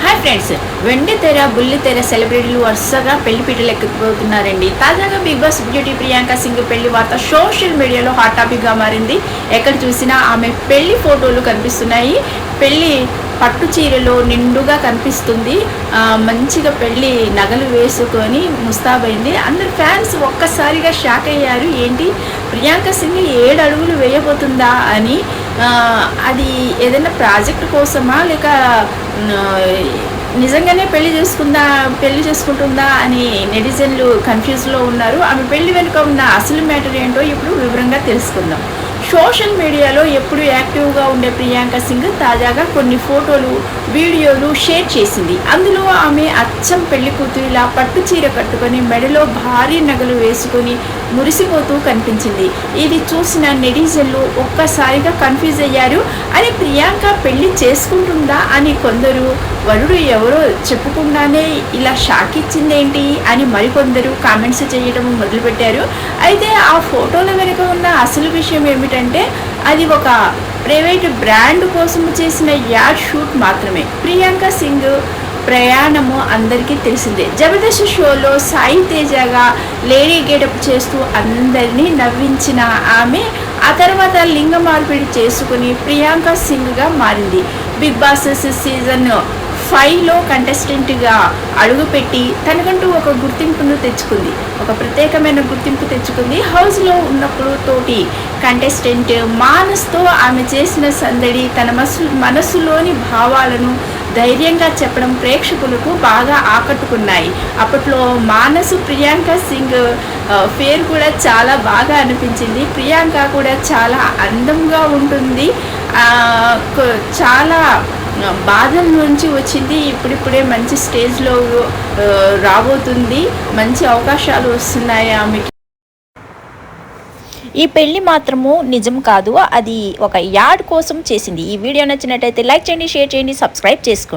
Hi friends, వెండి తెర బుల్లి తెర సెలబ్రిటీలు వరుసగా పెళ్లి పీటలు ఎక్కిపోతున్నారండి. తాజాగా big boss beauty Priyanka Singh పెళ్లి వార్త సోషల్ మీడియాలో హాట్ టాపిక్గా మారింది. ఎక్కడ చూసినా ఆమె పెళ్లి ఫోటోలు కనిపిస్తున్నాయి. పెళ్లి పట్టు చీరలో నిండుగా కనిపిస్తుంది. మంచిగా పెళ్లి నగలు వేసుకొని ముస్తాబైంది. అందరు ఫ్యాన్స్ ఒక్కసారిగా షాక్ అయ్యారు. ఏంటి, ప్రియాంక సింగ్ 7 అడుగులు వేయబోతుందా అని. అది ఏదైనా ప్రాజెక్ట్ కోసమా లేక నిజంగానే పెళ్లి చేసుకుంటుందా అని నెటిజన్లు కన్ఫ్యూజ్లో ఉన్నారు. ఆమె పెళ్లి వెనుక ఉన్న అసలు మ్యాటర్ ఏంటో ఇప్పుడు వివరంగా తెలుసుకుందాం. సోషల్ మీడియాలో ఎప్పుడు యాక్టివ్గా ఉండే ప్రియాంక సింగ్ తాజాగా కొన్ని ఫోటోలు, వీడియోలు షేర్ చేసింది. అందులో ఆమె అచ్చం పెళ్లి కూతురిలా పట్టు చీర కట్టుకొని మెడలో భారీ నగలు వేసుకొని మురిసిపోతూ కనిపించింది. ఇది చూసిన నెటిజన్లు ఒక్కసారిగా కన్ఫ్యూజ్ అయ్యారు. అని ప్రియాంక పెళ్లి చేసుకుంటుందా అని కొందరు, వరుడు ఎవరో చెప్పకుండానే ఇలా షాక్ ఇచ్చిందేంటి అని మరికొందరు కామెంట్స్ చేయడం మొదలుపెట్టారు. అయితే ఆ ఫోటోల వెనుక ఉన్న అసలు విషయం ఏమిటంటే, అది ఒక ప్రైవేట్ బ్రాండ్ కోసం చేసిన యాడ్ షూట్ మాత్రమే. ప్రియాంక సింగ్ ప్రయాణము అందరికీ తెలిసిందే. జబర్దస్త్ షోలో సాయి తేజగా లేడీ గెటప్ చేస్తూ అందరినీ నవ్వించిన ఆమె ఆ తర్వాత లింగ మార్పిడి చేసుకుని ప్రియాంక సింగ్గా మారింది. బిగ్ బాస్ సీజన్ 5లో కంటెస్టెంట్గా అడుగుపెట్టి తనకంటూ ఒక గుర్తింపును తెచ్చుకుంది. ఒక ప్రత్యేకమైన గుర్తింపు తెచ్చుకుంది. హౌస్లో ఉన్నప్పుడు తోటి కంటెస్టెంట్ మానస్తో ఆమె చేసిన సందడి, తన మనసులోని భావాలను ధైర్యంగా చెప్పడం ప్రేక్షకులకు బాగా ఆకట్టుకున్నాయి. అప్పట్లో మానసు ప్రియాంక సింగ్ పేరు కూడా చాలా బాగా అనిపించింది. ప్రియాంక కూడా చాలా అందంగా ఉంటుంది. చాలా బాధల నుంచి వచ్చింది. ఇప్పుడిప్పుడే మంచి స్టేజ్లో రాబోతుంది. మంచి అవకాశాలు వస్తున్నాయి ఆమెకి. ఈ పెళ్లి మాత్రము నిజం కాదు, అది ఒక యాడ్ కోసం చేసింది. ఈ వీడియో నచ్చినట్టయితే లైక్ చేయండి, షేర్ చేయండి, సబ్స్క్రైబ్ చేసుకోండి.